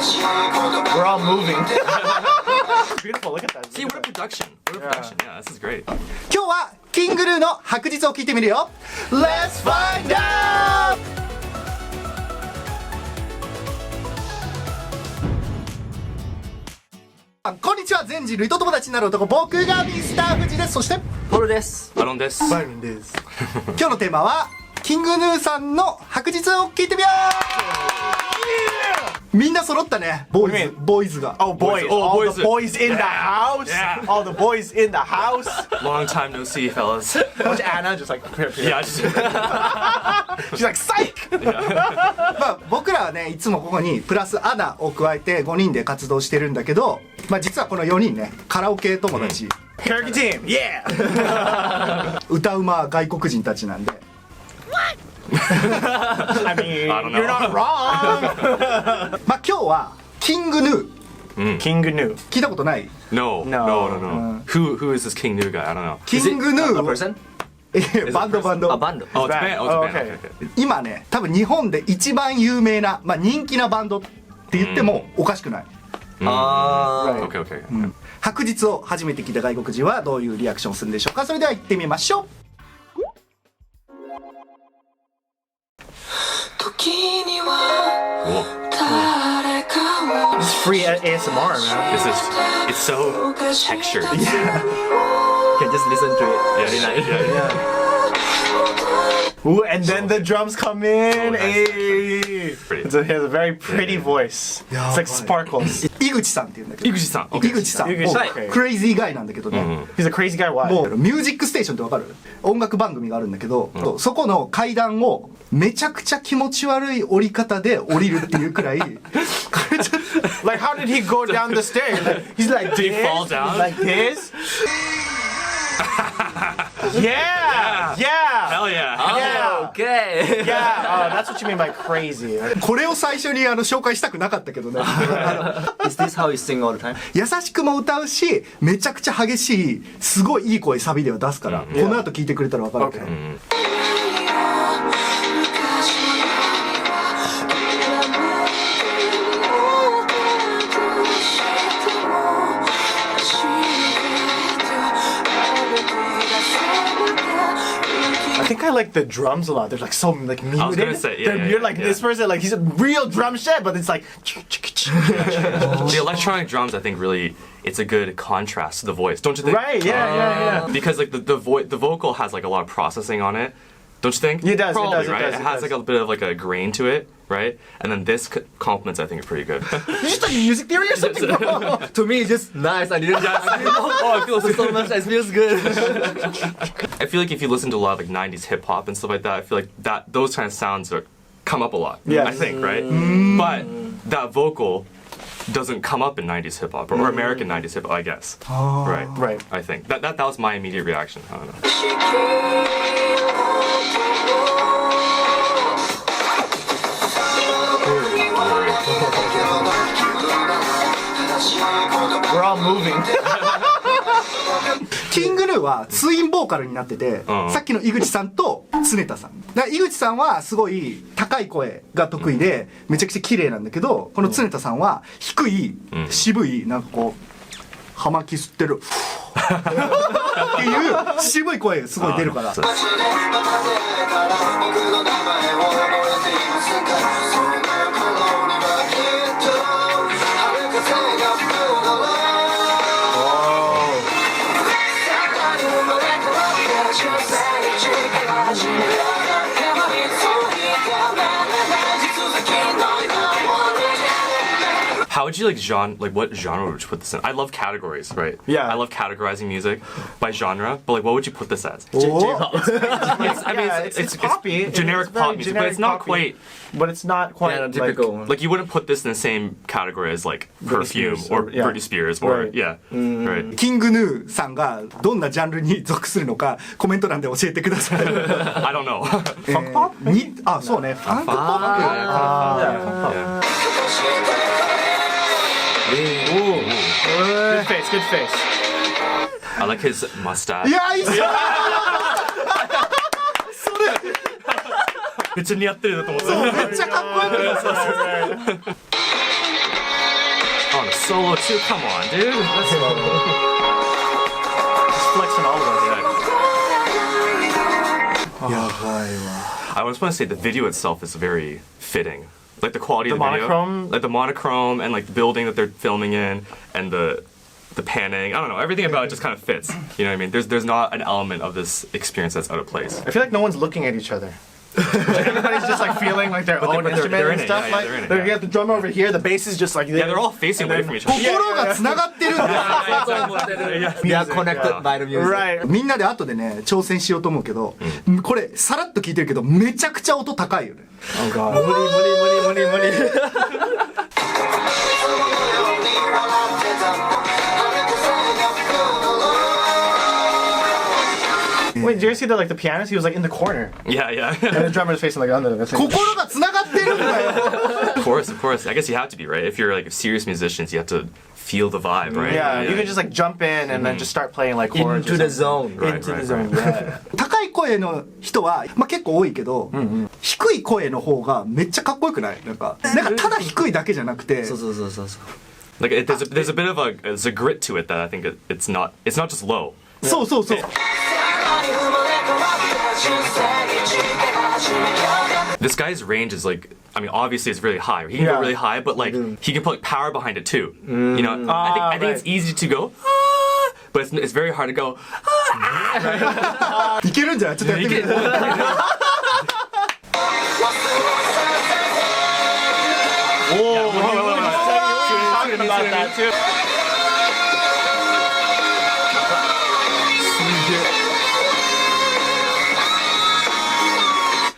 We're all moving. Beautiful, look at that. See, what a production. What a production. Yeah, this is great. 今日はキングヌーの白日を聞いてみるよ。 Let's find out! こんにちは、全人類と友達になる男、僕がミスター富士です。そしてポールです。アロンです。バイロンです。今日のテーマはキングヌーさんの白日を聞いてみよう。みんな揃ったね、ボーイズが。 Oh boys, all the boys in the house. Yeah. All the boys in the house. Long time no see, fellas. Watch Anna just like Yeah, just she's like psych. まあ僕らはね、いつもここにプラスアナを加えて5人で活動してるんだけど、まあ実はこの4人ね、カラオケ友達、Karaoke team, yeah. 歌うま外国人たちなんで。I mean, I don't know. you're not wrong. まあ今日はキングヌー King Gnu. 聞いたことない？ no. Who is this King Gnu guy? I don't know. キングヌ A ー person? バンド A band. Oh, it's a band. Oh, it's a band. Okay. Okay. 今ね、多分日本で一番有名な、まあ人気なバンドって言ってもおかしくない。 Ah. Okay, okay. 白日を初めて聞いた外国人はどういうリアクションするんでしょうか。それでは行ってみましょう。It's free ASMR, man. It's so textured. You can just listen to it every night. Yeah. Ooh, and then the drums come in. Oh, nice. Hey. Pretty. He has a very pretty voice. It's like sparkles. 井口さんって言うんだけど、 Iguchi-san. 井 Okay. 口さん、井口もうさんクレイジーガイなんだけどね、 He's a crazy guy. Why? もうミュージックステーションってわかる？音楽番組があるんだけど、そこの階段をめちゃくちゃ気持ち悪い降り方で降りるっていうくらいLike, how did he go down the stairs? Like, he's like, Did he this, fall down? he's like this. Yeah, yeah, Hell yeah. yeah, Okay. yeah. Oh, that's what you mean by crazy. これを最初に紹介したくなかったけどねIs this how you sing all the time? 優しくも歌うし、めちゃくちゃ激しいすごいいい声サビでは出すから、この後聞いてくれたら分かるけど、 I think I like the drums a lot. They're like so like muted. I was gonna say, yeah, They're yeah, weird. yeah, Like yeah. this person, like he's a real drum set, but it's like. The electronic drums, I think, really, it's a good contrast to the voice, don't you think? Right? Yeah. Because like the vocal has like a lot of processing on it, don't you think? It does, it Probably, does, it right? does, It it has does. like a bit of like a grain to it, right? And then this compliments, I think, are pretty good. You study music theory or something, bro? To me, it's just nice. I didn't know. Oh, I feel so much. It feels good. I feel like if you listen to a lot of like 90s hip hop and stuff like that, I feel like that those kind of sounds come up a lot. Yes. I think, right? But that vocal doesn't come up in 90s hip hop or American 90s hip hop, I guess. Right. Right. I think that was my immediate reaction. I don't know. We're all moving. キングヌーはツインボーカルになってて、さっきの井口さんと常田さんだから井口さんはすごい高い声が得意で、めちゃくちゃ綺麗なんだけど、この常田さんは低い、渋い、なんかこう葉巻吸ってるっていう渋い声がすごい出るから。How would you what genre would you put this in? I love categories, right? Yeah. I love categorizing music by genre, but like what would you put this as? It's poppy. It's generic It's very pop music, but generic it's not poppy. quite But it's not quite Yeah, typical. like you wouldn't put this in the same category as like Perfume Spears or or- yeah. Britney Spears or Right. yeah, right. キングヌーさんがどんなジャンルに属するのかコメント欄で教えてください。 I don't know. ファンクポップ？あ、そうね、ファンクポップ。 Yeah. Good face, good face. I like his mustache. いや、いいっすよ。めっちゃ似合ってるなと思って。めっちゃかっこよくて。solo too. Come on, dude. Let's go. Just flexing all of us. I just want to say the video itself is very fitting. Like the quality of the video, monochrome? like the monochrome and like the building that they're filming in, and the panning. I don't know. Everything about it just kind of fits. You know what I mean? There's not an element of this experience that's out of place. I feel like no one's looking at each other. Everybody's just like feeling like their own they're instrument in and it, stuff. yeah, like they're in it, they yeah. got the drummer over here, the bass is just like Yeah, they're all facing away from each other. 心がつながってるんだよ We are connected by the music. Right. みんなで後でね挑戦しようと思うけど、これさらっと聞いてるけどめちゃくちゃ音高いよね。 Oh god. 無理無理無理無理無理。 Wait, did you guys see that like the pianist? He was like in the corner, Yeah, yeah. and the drummer's facing like under them. That's like, 心がつながってるんだよ Of course. I guess you have to be, right? If you're like serious musicians, you have to feel the vibe, right? yeah, you can just like jump in and then just start playing like chords. Into or the something. zone. Into the zone. Yeah. 高い声の人は、まあ、結構多いけど、低い声の方がめっちゃかっこよくない？なんかただ低いだけじゃなくて、そうそうそうそうそう。 Like there's a bit of there's a grit to it that I think it's not just low. そうそうそう。 This guy's range is like, I mean, obviously it's really high. He can go Yeah. really high, but like he can put like power behind it too. You know, I think it's easy to go, but it's very hard to go. いけるんじゃない？ちょっとやってみて。 Talking about that too.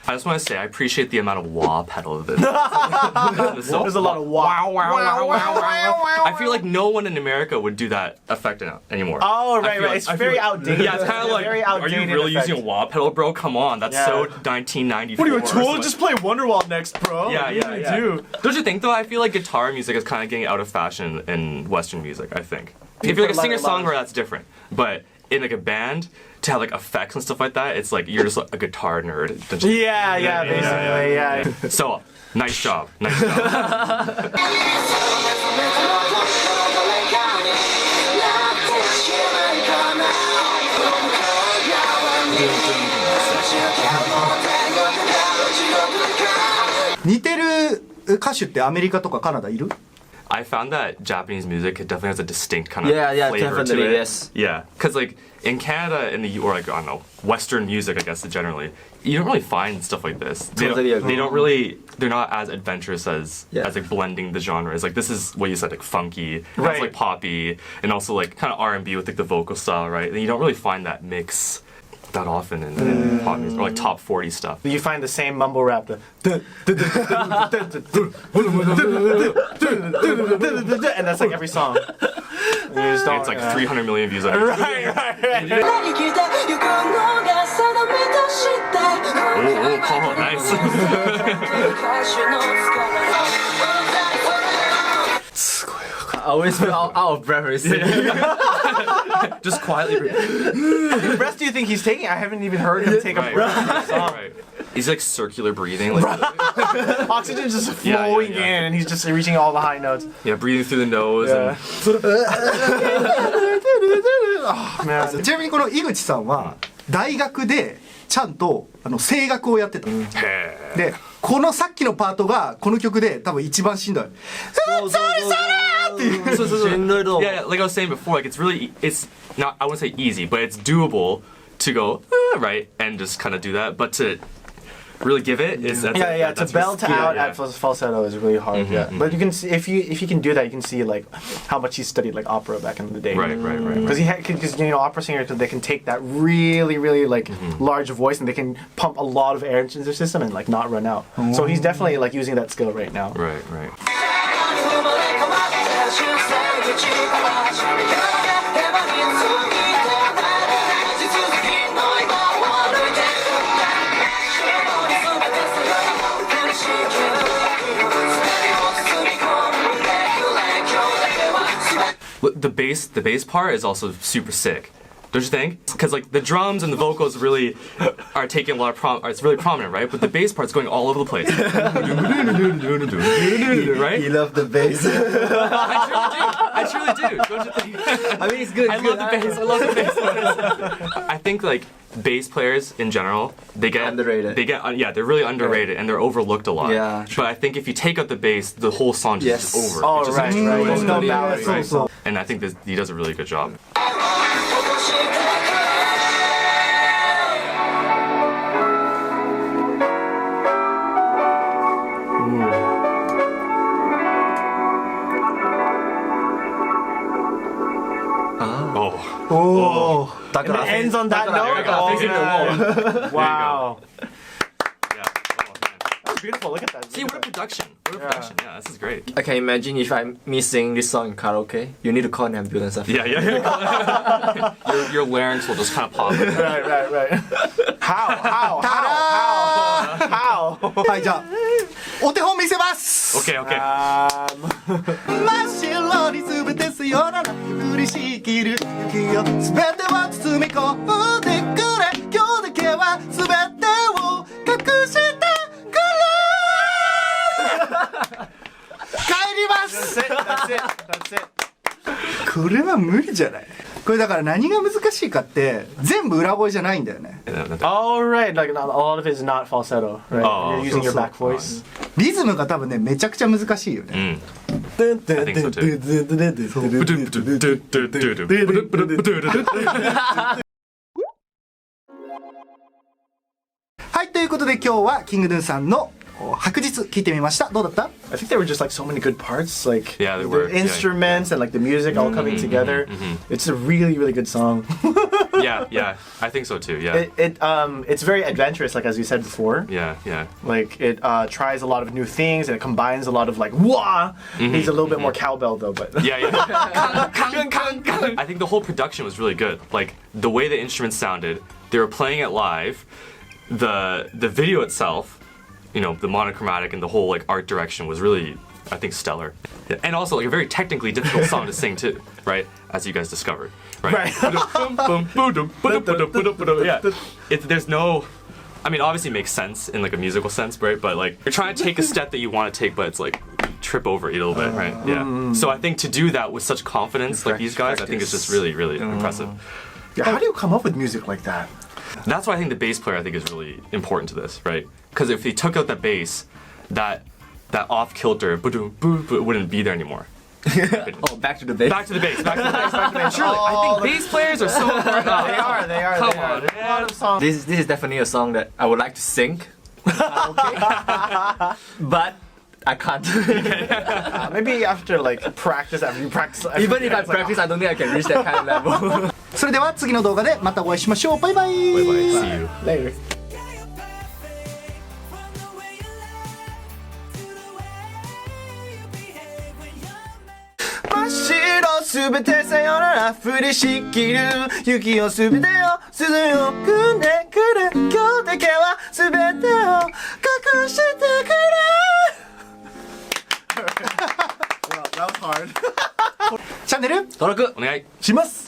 I just want to say I appreciate the amount of wah pedal of this. There's There's a lot of wow, wow, wow, wow, wow. I feel like no one in America would do that effect anymore. Oh, I right, feel right. like- It's I feel very like- outdated. Yeah, it's kind of like, very are you outdated really effect. using a wah pedal, bro? Come on, that's Yeah. so 1994. What are you or told? something. Just play Wonderwall next, bro. Yeah, What yeah, are you yeah. gonna do? Don't you think though? I feel like guitar music is kind of getting out of fashion in Western music. I think if you're like a singer-songwriter, that's different. But in like a band, to have like effects and stuff like that, it's like you're just like a guitar nerd. Yeah, basically, yeah. So nice job, nice job. "似てる歌手ってアメリカとかカナダいる？ I found that Japanese music definitely has a distinct kind of Yeah, yeah, flavor to definitely, it. yes. Yeah, because like in Canada, or like I don't know, Western music, I guess generally, you don't really find stuff like this. Totally agree. They don't really, they're not as adventurous as Yeah. like blending the genres. Like this is what you said, like funky, Right. it's like poppy, and also like kind of R&B with like the vocal style, right? And you don't really find that mix that often in pop music or like top 40 stuff. You find the same mumble rap, and that's like every song. And you just don't, It's like 300 million views on YouTube. Right, right, right. Oh, nice. I always feel out of breath when singing. Just quietly. How many breaths do you think he's taking? I haven't even heard him take a breath in the song. Right. He's like circular breathing, like Oxygen's just Yeah, flowing yeah, yeah. in, and he's just reaching all the high notes. yeah, breathing through the nose. Yeah. And Man. ちなみにこの井口さんは大学でちゃんと声楽をやってた。でこのさっきのパートがこの曲で多分一番しんどい。っていう。しんどいと思う。 yeah, like I was saying before, like it's not, I wouldn't say easy, but it's doable to go right and just kind of do that. But to really give it is that's Yeah, to that's belt risky. out Yeah, at falsetto is really hard. Yeah, but you can see if he can do that, you can see like how much he studied like opera back in the day. Right. Because you know opera singers they can take that really like large voice and they can pump a lot of air into their system and like not run out. So he's definitely like using that skill right now. Right. The bass part is also super sick. Don't you think? Because like the drums and the vocals really are taking a lot of it's really prominent, right? But the bass part's going all over the place. Right? He loved the bass. I truly do. Don't you think? I mean, it's good. I love the bass. I love the bass. I think like bass players in general, they get Underrated. They're really underrated and they're overlooked a lot. Yeah. But I think if you take out the bass, the whole song just is over. Oh, It just right, right. There's no balance. Right. So. And I think he does a really good job. Oh. And it ends on that There we note. go. Oh, Facing the wall. man. Wow. Yeah. Oh, man. That's beautiful. Look at that. See, what a production. What a production. Yeah, this is great. I can imagine if I'm sing this song in karaoke, you need to call an ambulance after. Yeah. your larynx will just kind of pop. Right. How? はいじゃあお手本見せます Okay. 真っ白に全てさよなら降りしきる雪を全てを包み込んでくれ今日だけは全てを隠してくれ帰ります That's it. これは無理じゃないこれだから何が難しいかって全部裏声じゃないんだよね Oh, right. Like a lot of it is not falsetto, right? Oh. You're using your back voice. リズムが多分ねめちゃくちゃ難しいよね I think so too. はいということで今日はキングヌーさんの白日聞いてみましたどうだった I think there were just like so many good parts, like Yeah, there the were. Yeah. instruments and like the music all coming together. It's a really, really good song. Yeah. I think so too. Yeah. It's very adventurous, like as you said before. Yeah. Like it tries a lot of new things and it combines a lot of like wah. Needs a little bit more cowbell though, but Yeah. I think the whole production was really good. Like the way the instruments sounded, they were playing it live. The video itself, you know, the monochromatic and the whole like art direction was really, I think, stellar. And also like a very technically difficult song to sing too, right? As you guys discovered, right? Yeah. There's no. I mean, obviously it makes sense in like a musical sense, right? But like you're trying to take a step that you want to take, but it's like trip over it a little bit, right? Yeah. So I think to do that with such confidence, like these guys, I think it's just really, really impressive. yeah, how do you come up with music like that? That's why I think the bass player I think is really important to this, right? Because if he took out the bass, that off kilter wouldn't be there anymore. Oh, back to the bass. Back to the bass. Surely, I think bass players are so important. They are. Come on, There's a lot of songs. This is definitely a song that I would like to sing. But I can't. Maybe after like practice, after you practice. Even if I practice, I don't think I can reach that kind of level. それでは次の動画でまたお会いしましょうバイバイ Bye bye. See you. Later. 真っ白すべてさよなら降りしきる雪をすべてを涼んでくれ今日だけはすべてを隠してくれ Well, that was hard. チャンネル登録お願い。します